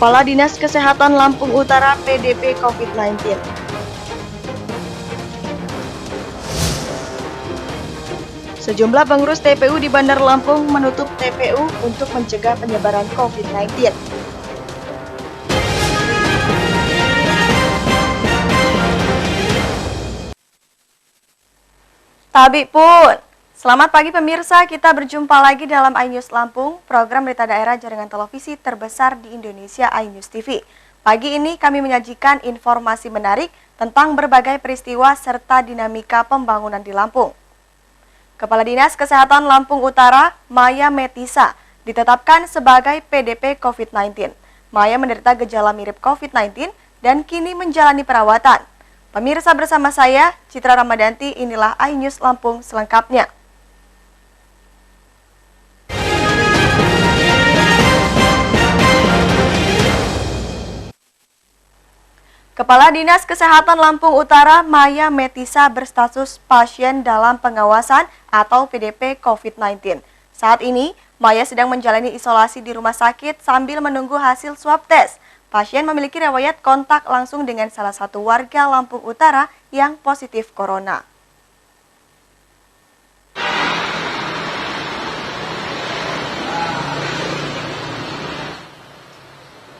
Kepala Dinas Kesehatan Lampung Utara PDP COVID-19. Sejumlah pengurus TPU di Bandar Lampung menutup TPU untuk mencegah penyebaran COVID-19. Tabi pun. Selamat pagi pemirsa, kita berjumpa lagi dalam iNews Lampung, program berita daerah jaringan televisi terbesar di Indonesia iNews TV. Pagi ini kami menyajikan informasi menarik tentang berbagai peristiwa serta dinamika pembangunan di Lampung. Kepala Dinas Kesehatan Lampung Utara, Maya Metisa, ditetapkan sebagai PDP COVID-19. Maya menderita gejala mirip COVID-19 dan kini menjalani perawatan. Pemirsa bersama saya, Citra Ramadanti, inilah iNews Lampung selengkapnya. Kepala Dinas Kesehatan Lampung Utara, Maya Metisa, berstatus pasien dalam pengawasan atau PDP COVID-19. Saat ini, Maya sedang menjalani isolasi di rumah sakit sambil menunggu hasil swab tes. Pasien memiliki riwayat kontak langsung dengan salah satu warga Lampung Utara yang positif corona.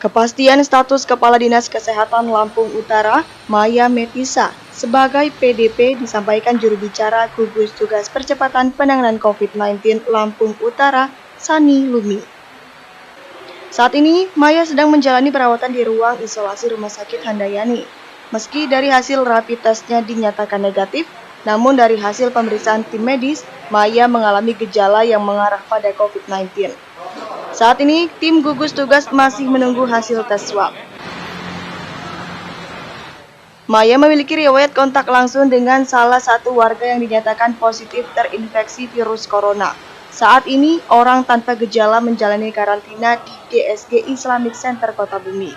Kepastian status Kepala Dinas Kesehatan Lampung Utara, Maya Metisa, sebagai PDP disampaikan juru bicara Gugus Tugas Percepatan Penanganan COVID-19 Lampung Utara, Sani Lumi. Saat ini, Maya sedang menjalani perawatan di ruang isolasi Rumah Sakit Handayani. Meski dari hasil rapid testnya dinyatakan negatif, namun dari hasil pemeriksaan tim medis, Maya mengalami gejala yang mengarah pada COVID-19. Saat ini, tim gugus tugas masih menunggu hasil tes swab. Maya memiliki riwayat kontak langsung dengan salah satu warga yang dinyatakan positif terinfeksi virus corona. Saat ini, orang tanpa gejala menjalani karantina di DSG Islamic Center Kota Bumi.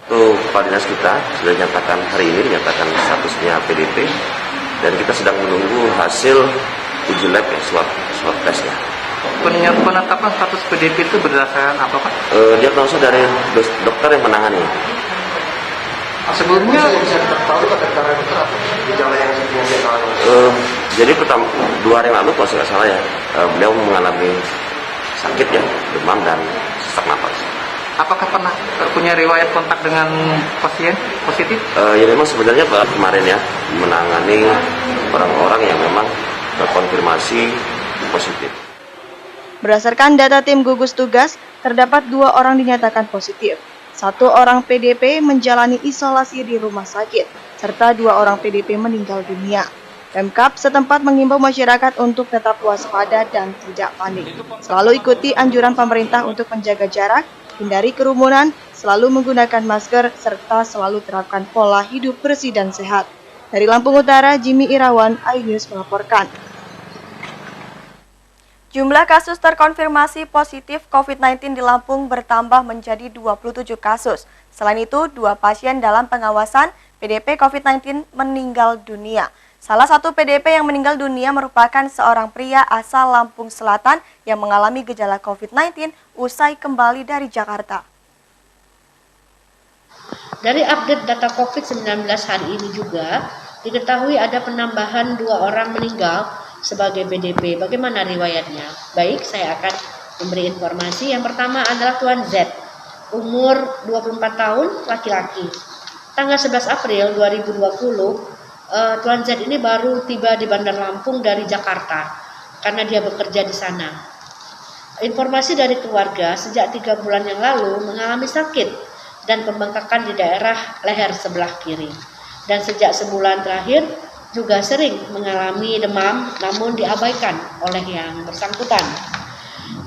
Untuk Kepala Dinas kita sudah dinyatakan hari ini, dinyatakan statusnya PDP, dan kita sedang menunggu hasil uji lab ya, swab testnya. Penetapan status PDP itu berdasarkan apa, Pak? Dia langsung dari dokter yang menangani. Sebelumnya bisa diketahui pada dokter apa gejala yang sebelumnya jadi pertama 2 hari yang lalu kalau tidak salah ya, beliau mengalami sakit ya, demam dan sesak napas. apakah pernah punya riwayat kontak dengan pasien positif? Ya memang sebenarnya kemarin ya menangani orang-orang yang memang terkonfirmasi positif. Berdasarkan data tim gugus tugas, terdapat 2 orang dinyatakan positif. 1 orang PDP menjalani isolasi di rumah sakit, serta 2 orang PDP meninggal dunia. Pemkab setempat mengimbau masyarakat untuk tetap waspada dan tidak panik. Selalu ikuti anjuran pemerintah untuk menjaga jarak, hindari kerumunan, selalu menggunakan masker, serta selalu terapkan pola hidup bersih dan sehat. Dari Lampung Utara, Jimmy Irawan, iNews melaporkan. Jumlah kasus terkonfirmasi positif COVID-19 di Lampung bertambah menjadi 27 kasus. Selain itu, 2 pasien dalam pengawasan PDP COVID-19 meninggal dunia. Salah satu PDP yang meninggal dunia merupakan seorang pria asal Lampung Selatan yang mengalami gejala COVID-19 usai kembali dari Jakarta. Dari update data COVID-19 hari ini juga, diketahui ada penambahan 2 orang meninggal sebagai PDP. Bagaimana riwayatnya? Baik, saya akan memberi informasi. Yang pertama adalah Tuan Z, umur 24 tahun, laki-laki. Tanggal 11 April 2020, Tuan Z ini baru tiba di Bandar Lampung dari Jakarta karena dia bekerja di sana. Informasi dari keluarga, sejak 3 bulan yang lalu mengalami sakit dan pembengkakan di daerah leher sebelah kiri. Dan sejak sebulan terakhir juga sering mengalami demam namun diabaikan oleh yang bersangkutan.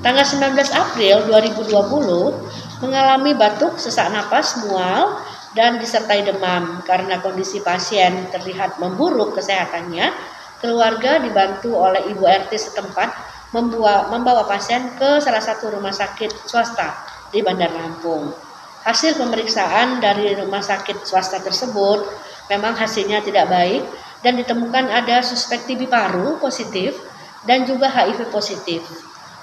Tanggal 19 April 2020 mengalami batuk, sesak napas, mual, dan disertai demam. Karena kondisi pasien terlihat memburuk kesehatannya, keluarga dibantu oleh Ibu RT setempat membawa pasien ke salah satu rumah sakit swasta di Bandar Lampung. Hasil pemeriksaan dari rumah sakit swasta tersebut memang hasilnya tidak baik dan ditemukan ada suspek TB paru positif dan juga HIV positif.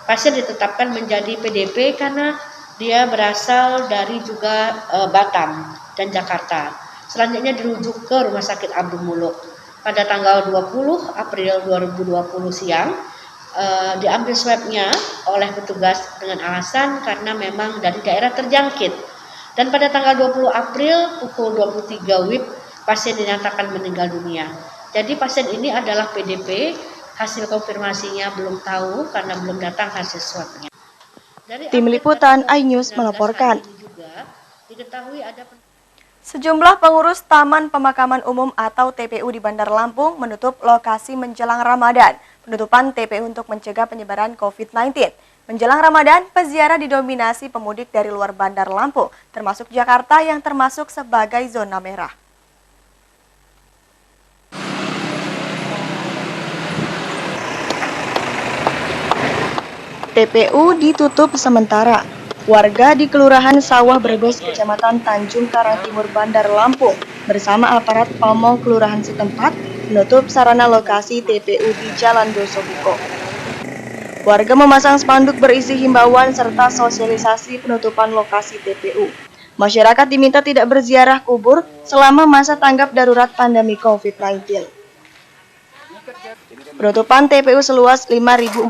Pasien ditetapkan menjadi PDP karena Dia berasal dari juga Batam dan Jakarta. Selanjutnya dirujuk ke Rumah Sakit Abdul Muluk. Pada tanggal 20 April 2020 siang, diambil swabnya oleh petugas dengan alasan karena memang dari daerah terjangkit. Dan pada tanggal 20 April pukul 23 WIB, pasien dinyatakan meninggal dunia. Jadi pasien ini adalah PDP, hasil konfirmasinya belum tahu karena belum datang hasil swabnya. Tim Liputan iNews melaporkan. Diketahui ada Sejumlah pengurus Taman Pemakaman Umum atau TPU di Bandar Lampung menutup lokasi menjelang Ramadan. Penutupan TPU untuk mencegah penyebaran COVID-19. Menjelang Ramadan, peziarah didominasi pemudik dari luar Bandar Lampung, termasuk Jakarta yang termasuk sebagai zona merah. TPU ditutup sementara. Warga di Kelurahan Sawah Brebes, Kecamatan Tanjung Karang Timur, Bandar Lampung, bersama aparat Pamong Kelurahan setempat menutup sarana lokasi TPU di Jalan Dosobuko. Warga memasang spanduk berisi himbauan serta sosialisasi penutupan lokasi TPU. Masyarakat diminta tidak berziarah kubur selama masa tanggap darurat pandemi COVID-19. Penutupan TPU seluas 5.400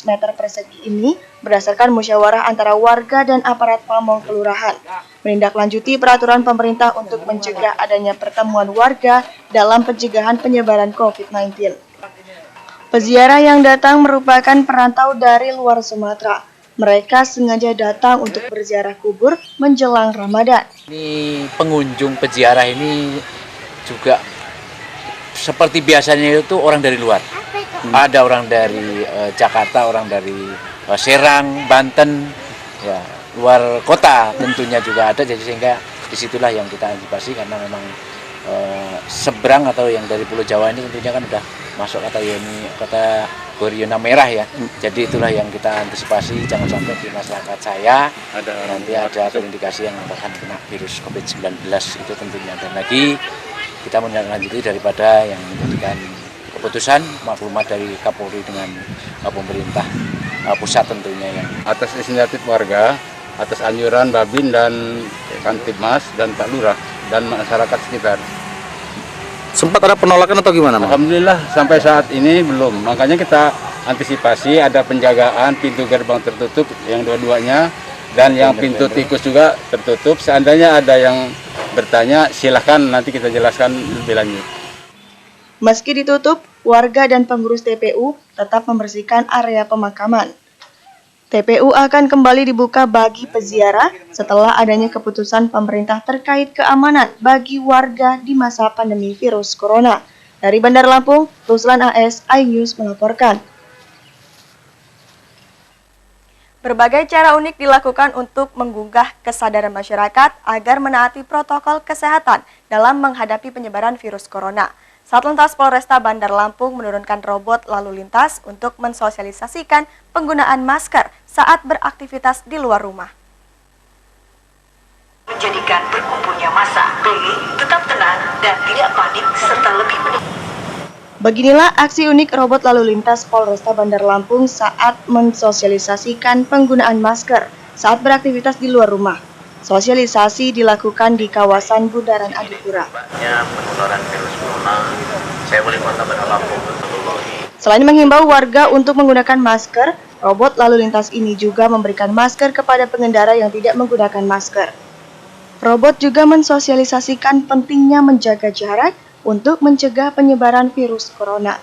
meter persegi ini berdasarkan musyawarah antara warga dan aparat Pamong Kelurahan, menindaklanjuti peraturan pemerintah untuk mencegah adanya pertemuan warga dalam pencegahan penyebaran COVID-19. Peziarah yang datang merupakan perantau dari luar Sumatera. Mereka sengaja datang untuk berziarah kubur menjelang Ramadan. Ini pengunjung peziarah ini juga seperti biasanya itu orang dari luar. Ada orang dari Jakarta, orang dari Serang, Banten, ya, luar kota tentunya juga ada. Jadi sehingga disitulah yang kita antisipasi karena memang seberang atau yang dari Pulau Jawa ini tentunya kan udah masuk kategori zona merah ya. Jadi itulah yang kita antisipasi, jangan sampai di masyarakat saya nanti ada terindikasi yang akan kena virus COVID-19 itu tentunya. Dan lagi kita menindaklanjuti daripada yang menjadikan keputusan maklumat dari Kapolri dengan pemerintah pusat tentunya yang atas inisiatif warga, atas anjuran Babin dan Kantibmas dan Pak Lurah dan masyarakat sekitar. Sempat ada penolakan atau gimana, Mas? Alhamdulillah sampai saat ini belum. Makanya kita antisipasi ada penjagaan pintu gerbang tertutup yang dua-duanya dan yang pintu tikus juga tertutup. Seandainya ada yang bertanya silahkan nanti kita jelaskan lebih lanjut. Meski ditutup, warga dan pengurus TPU tetap membersihkan area pemakaman. TPU akan kembali dibuka bagi peziarah setelah adanya keputusan pemerintah terkait keamanan bagi warga di masa pandemi virus corona. Dari Bandar Lampung, Ruslan AS, iNews melaporkan. Berbagai cara unik dilakukan untuk menggugah kesadaran masyarakat agar menaati protokol kesehatan dalam menghadapi penyebaran virus corona. Satlantas Polresta Bandar Lampung menurunkan robot lalu lintas untuk mensosialisasikan penggunaan masker saat beraktivitas di luar rumah. Menjadikan berkumpulnya massa. B. Tetap tenang dan tidak panik serta lebih Beginilah aksi unik robot lalu lintas Polresta Bandar Lampung saat mensosialisasikan penggunaan masker saat beraktivitas di luar rumah. Sosialisasi dilakukan di kawasan Bundaran Adipura. Selain menghimbau warga untuk menggunakan masker, robot lalu lintas ini juga memberikan masker kepada pengendara yang tidak menggunakan masker. Robot juga mensosialisasikan pentingnya menjaga jarak untuk mencegah penyebaran virus corona.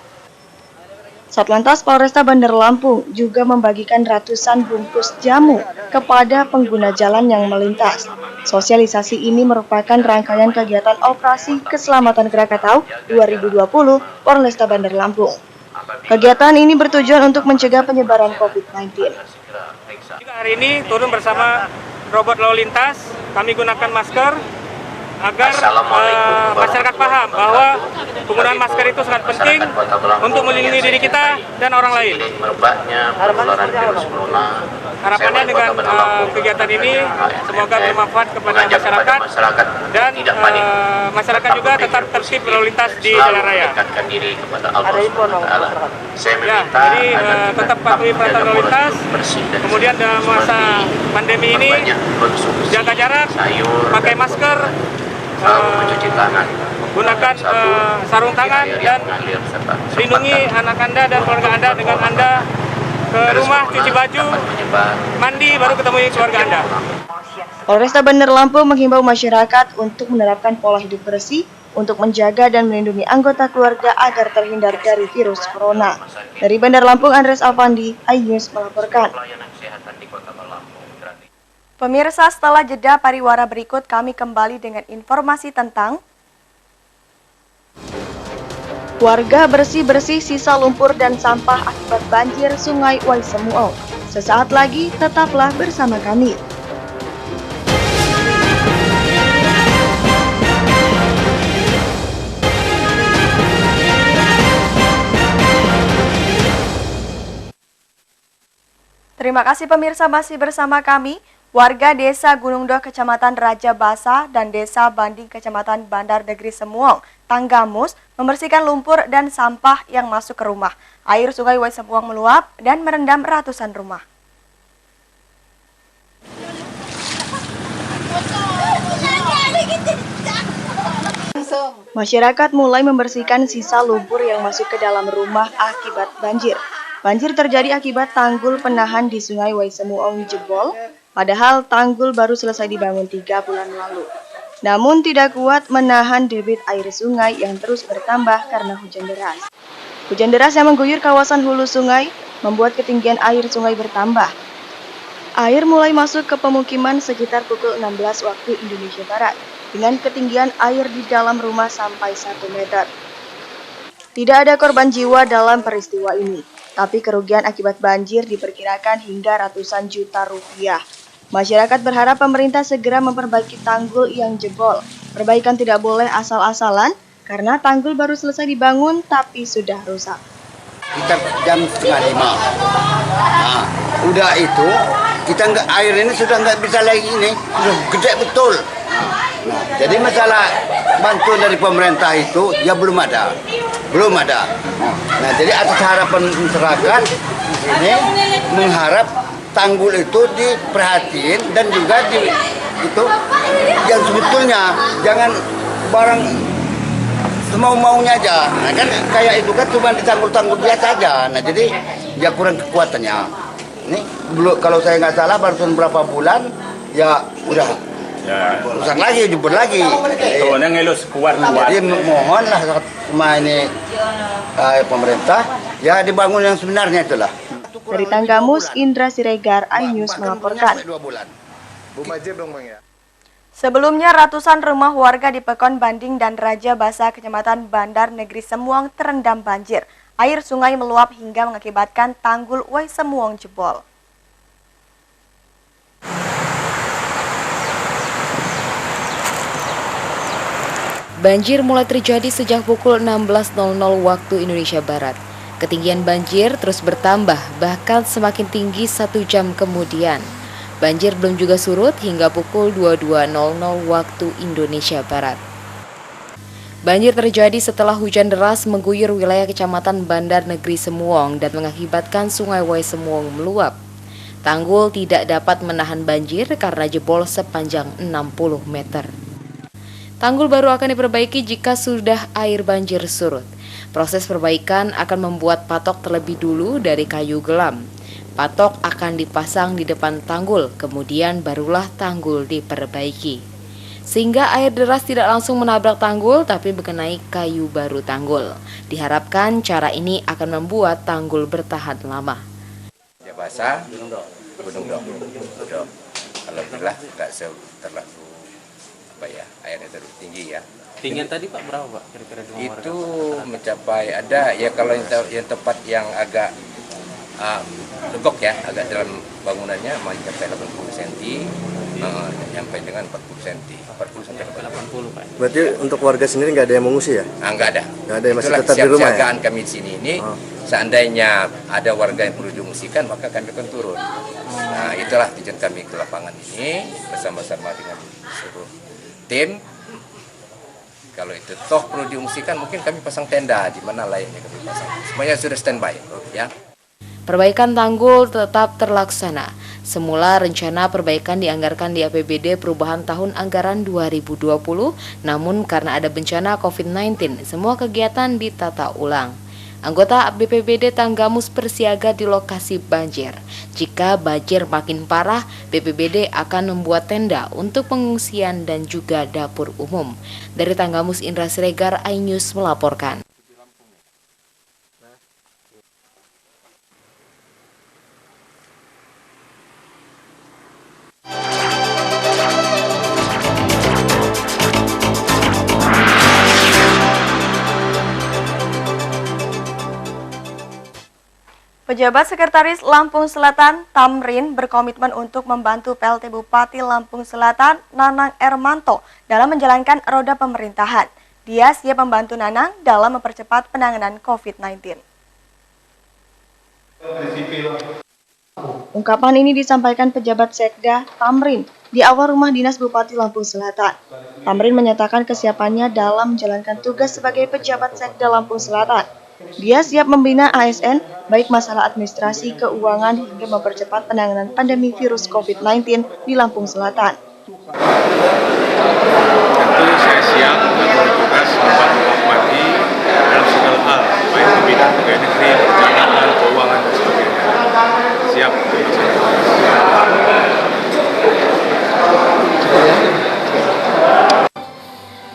Satlantas Polresta Bandar Lampung juga membagikan ratusan bungkus jamu kepada pengguna jalan yang melintas. Sosialisasi ini merupakan rangkaian kegiatan Operasi Keselamatan Krakatau 2020 Polresta Bandar Lampung. Kegiatan ini bertujuan untuk mencegah penyebaran COVID-19. Hari ini turun bersama robot lalu lintas, kami gunakan masker agar masyarakat paham bahwa penggunaan masker itu sangat penting untuk melindungi diri kita dan orang lain. Harapannya dengan kegiatan ini semoga bermanfaat kepada masyarakat dan masyarakat juga tetap tertib berlalu lintas di jalan raya. Ya, jadi tetap patuhi peraturan lalu lintas. Kemudian dalam masa pandemi ini jaga jarak, pakai masker, gunakan sarung tangan dan lindungi anak Anda dan keluarga Anda dengan Anda ke rumah cuci baju, mandi baru ketemu keluarga Anda. Polresta Bandar Lampung menghimbau masyarakat untuk menerapkan pola hidup bersih untuk menjaga dan melindungi anggota keluarga agar terhindar dari virus corona. Dari Bandar Lampung, Andres Avandi, iNews melaporkan. Pemirsa, setelah jeda pariwara berikut kami kembali dengan informasi tentang warga bersih-bersih sisa lumpur dan sampah akibat banjir Sungai Waisemuong. Sesaat lagi tetaplah bersama kami. Terima kasih pemirsa masih bersama kami. Warga Desa Gunungdoh Kecamatan Raja Basa dan Desa Banding Kecamatan Bandar Negeri Semuong, Tanggamus, membersihkan lumpur dan sampah yang masuk ke rumah. Air Sungai Waisemuong meluap dan merendam ratusan rumah. Masyarakat mulai membersihkan sisa lumpur yang masuk ke dalam rumah akibat banjir. Banjir terjadi akibat tanggul penahan di Sungai Waisemuong jebol. Padahal tanggul baru selesai dibangun 3 bulan lalu. Namun tidak kuat menahan debit air sungai yang terus bertambah karena hujan deras. Hujan deras yang mengguyur kawasan hulu sungai membuat ketinggian air sungai bertambah. Air mulai masuk ke pemukiman sekitar pukul 16 waktu Indonesia Barat dengan ketinggian air di dalam rumah sampai 1 meter. Tidak ada korban jiwa dalam peristiwa ini, tapi kerugian akibat banjir diperkirakan hingga ratusan juta rupiah. Masyarakat berharap pemerintah segera memperbaiki tanggul yang jebol. Perbaikan tidak boleh asal-asalan karena tanggul baru selesai dibangun tapi sudah rusak. Kita jam 4:30. Nah, udah itu kita air ini sudah nggak bisa lagi ini, sudah gede betul. Nah, jadi masalah bantuan dari pemerintah itu ya belum ada. Nah, jadi atas harapan masyarakat ini mengharap tanggul itu diperhatiin dan juga itu yang sebetulnya jangan barang semau-maunya aja. Nah, kan kayak itu kan cuma di tanggul-tanggul biasa aja. Nah, jadi ya kurang kekuatannya. Ini kalau saya nggak salah barusan berapa bulan ya udah rusak lagi, jebol lagi. Jadi mohonlah sama ini pemerintah ya dibangun yang sebenarnya itulah. Dari Tanggamus, Indra Siregar, iNews melaporkan. Sebelumnya, ratusan rumah warga di Pekon Banding dan Raja Basa, Kecamatan Bandar Negeri Semuong terendam banjir. Air sungai meluap hingga mengakibatkan tanggul Waisemuong jebol. Banjir mulai terjadi sejak pukul 16.00 waktu Indonesia Barat. Ketinggian banjir terus bertambah, bahkan semakin tinggi 1 jam kemudian. Banjir belum juga surut hingga pukul 22.00 waktu Indonesia Barat. Banjir terjadi setelah hujan deras mengguyur wilayah Kecamatan Bandar Negeri Semuong dan mengakibatkan Sungai Waisemuong meluap. Tanggul tidak dapat menahan banjir karena jebol sepanjang 60 meter. Tanggul baru akan diperbaiki jika sudah air banjir surut. Proses perbaikan akan membuat patok terlebih dulu dari kayu gelam. Patok akan dipasang di depan tanggul, kemudian barulah tanggul diperbaiki. Sehingga air deras tidak langsung menabrak tanggul, tapi mengenai kayu baru tanggul. Diharapkan cara ini akan membuat tanggul bertahan lama. Ya basah, Gunungdoh. Alhamdulillah nggak terlalu airnya terlalu tinggi ya. Tinggian tadi Pak berapa Pak kira-kira? Itu mencapai ada ya kalau yang tepat yang agak legok ya, agak dalam bangunannya mencapai 80 cm, sampai dengan 40 cm, 40 sampai 80 Pak. Berarti untuk warga sendiri nggak ada yang mengungsi ya? Nggak ada. Nggak ada, masih Itulah tetap di rumah ya? kesiapsiagaan kami di sini ini. Seandainya ada warga yang perlu diungsikan, maka kami akan turun. Nah, itulah tujuan kami ke lapangan ini bersama-sama dengan seluruh tim. Kalau itu toh perlu diungsikan, mungkin kami pasang tenda di mana lainnya kami pasang. Semuanya sudah standby, ya. Perbaikan tanggul tetap terlaksana. Semula rencana perbaikan dianggarkan di APBD perubahan tahun anggaran 2020, namun karena ada bencana COVID-19, semua kegiatan ditata ulang. Anggota BPBD Tanggamus bersiaga di lokasi banjir. Jika banjir makin parah, BPBD akan membuat tenda untuk pengungsian dan juga dapur umum. Dari Tanggamus, Indra Siregar, iNews melaporkan. Pejabat Sekretaris Lampung Selatan, Tamrin, berkomitmen untuk membantu PLT Bupati Lampung Selatan, Nanang Ermanto, dalam menjalankan roda pemerintahan. Dia siap membantu Nanang dalam mempercepat penanganan COVID-19. Ungkapan ini disampaikan pejabat Sekda, Tamrin, di awal rumah dinas Bupati Lampung Selatan. Tamrin menyatakan kesiapannya dalam menjalankan tugas sebagai pejabat Sekda Lampung Selatan. Dia siap membina ASN, baik masalah administrasi, keuangan, hingga mempercepat penanganan pandemi virus COVID-19 di Lampung Selatan. Tentu saya siap bertugas membantu Bupati dalam segala hal, baik di bidang pegawai negeri, perencanaan, keuangan, dan sebagainya. Siap untuk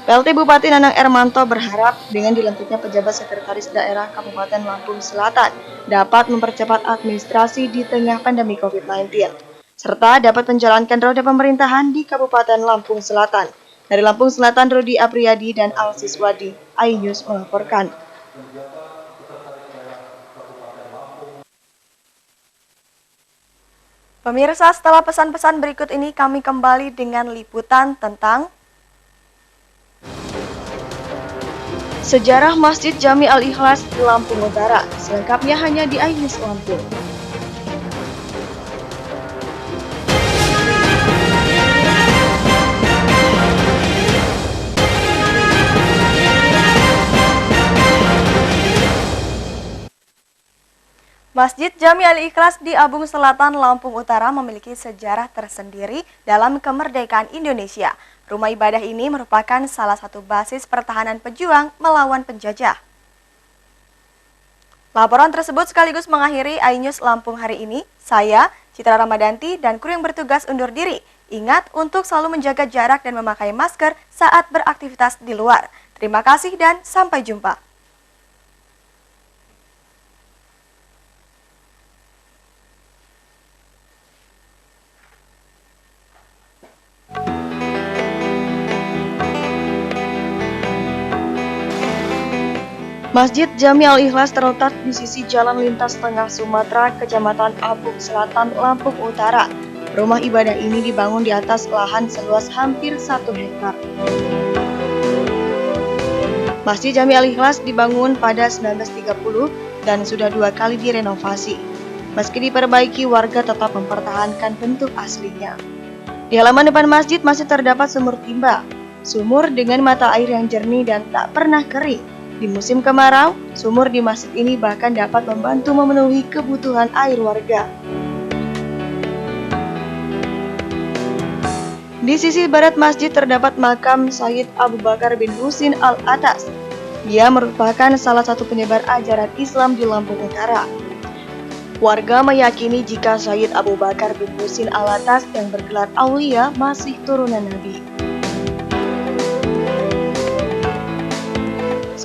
PLT Bupati Nanang Ermanto berharap dengan dilantiknya pejabat sekretaris daerah Kabupaten Lampung Selatan dapat mempercepat administrasi di tengah pandemi COVID-19, serta dapat menjalankan roda pemerintahan di Kabupaten Lampung Selatan. Dari Lampung Selatan, Rudi Apriyadi dan Alsiswadi, iNews melaporkan. Pemirsa, setelah pesan-pesan berikut ini kami kembali dengan liputan tentang sejarah Masjid Jami Al-Ikhlas di Lampung Utara. Selengkapnya hanya di iNews Lampung. Masjid Jami Al-Ikhlas di Abung Selatan, Lampung Utara memiliki sejarah tersendiri dalam kemerdekaan Indonesia. Rumah ibadah ini merupakan salah satu basis pertahanan pejuang melawan penjajah. Laporan tersebut sekaligus mengakhiri iNews Lampung hari ini. Saya, Citra Ramadanti, dan kru yang bertugas undur diri. Ingat untuk selalu menjaga jarak dan memakai masker saat beraktivitas di luar. Terima kasih dan sampai jumpa. Masjid Jami Al-Ikhlas terletak di sisi Jalan Lintas Tengah Sumatera, Kecamatan Abung Selatan, Lampung Utara. Rumah ibadah ini dibangun di atas lahan seluas hampir 1 hektar. Masjid Jami Al-Ikhlas dibangun pada 1930 dan sudah 2 kali direnovasi. Meski diperbaiki, warga tetap mempertahankan bentuk aslinya. Di halaman depan masjid masih terdapat sumur timba. Sumur dengan mata air yang jernih dan tak pernah kering. Di musim kemarau, sumur di masjid ini bahkan dapat membantu memenuhi kebutuhan air warga. Di sisi barat masjid terdapat makam Sayyid Abu Bakar bin Husin Al-Atas. Dia merupakan salah satu penyebar ajaran Islam di Lampung Utara. Warga meyakini jika Sayyid Abu Bakar bin Husin Al-Atas yang bergelar aulia masih turunan Nabi.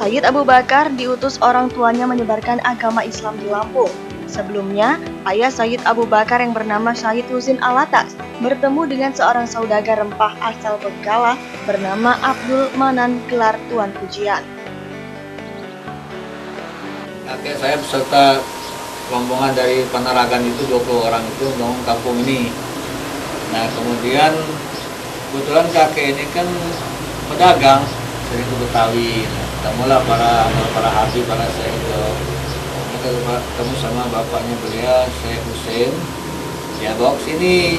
Sayyid Abu Bakar diutus orang tuanya menyebarkan agama Islam di Lampung. Sebelumnya, ayah Sayyid Abu Bakar yang bernama Sayyid Husin Al-Atas bertemu dengan seorang saudagar rempah asal Bengkala bernama Abdul Manan gelar Tuan Pujian. Kakek saya beserta rombongan dari Panaragan itu 20 orang itu membangun kampung ini. Nah kemudian kebetulan kakek ini kan pedagang sering ke Betawi. Nah, ketemulah para habib, para Syekh. Ketemu sama bapaknya beliau, Syekh Hussein. Ya bawa ke sini,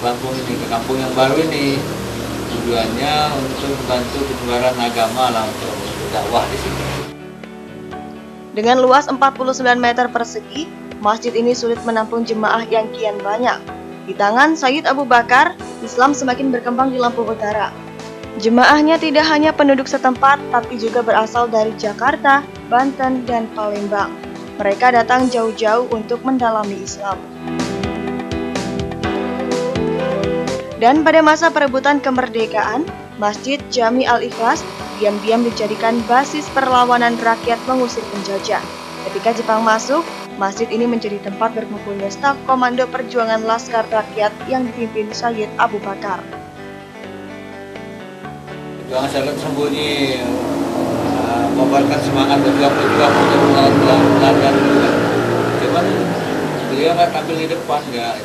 kampung ini, ke kampung yang baru ini. Tujuannya untuk membantu penyebaran agama lah, untuk dakwah di sini. Dengan luas 49 meter persegi, masjid ini sulit menampung jemaah yang kian banyak. Di tangan Sayyid Abu Bakar, Islam semakin berkembang di Lampung Utara. Jemaahnya tidak hanya penduduk setempat, tapi juga berasal dari Jakarta, Banten, dan Palembang. Mereka datang jauh-jauh untuk mendalami Islam. Dan pada masa perebutan kemerdekaan, Masjid Jami Al-Ikhlas diam-diam dijadikan basis perlawanan rakyat mengusir penjajah. Ketika Jepang masuk, masjid ini menjadi tempat berkumpulnya staf Komando Perjuangan Laskar Rakyat yang dipimpin Sayyid Abu Bakar. Perjuangan sangat sembunyi, mengobarkan semangat berjuang untuk melawan Belanda. Cuman beliau nggak tampil di depan, nggak.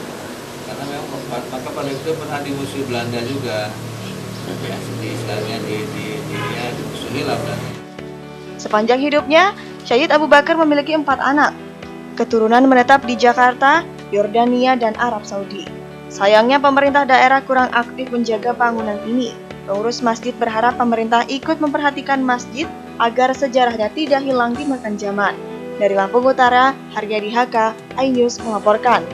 Karena memang maka pada itu pernah dimusuhi Belanda juga. Ya, di istilahnya dimusuhi lah Belanda. Sepanjang hidupnya, Sayyid Abu Bakar memiliki 4 anak. Keturunan menetap di Jakarta, Yordania, dan Arab Saudi. Sayangnya pemerintah daerah kurang aktif menjaga bangunan ini. Pengurus masjid berharap pemerintah ikut memperhatikan masjid agar sejarahnya tidak hilang dimakan zaman. Dari Lampung Utara, Haryadi Haka, iNews melaporkan.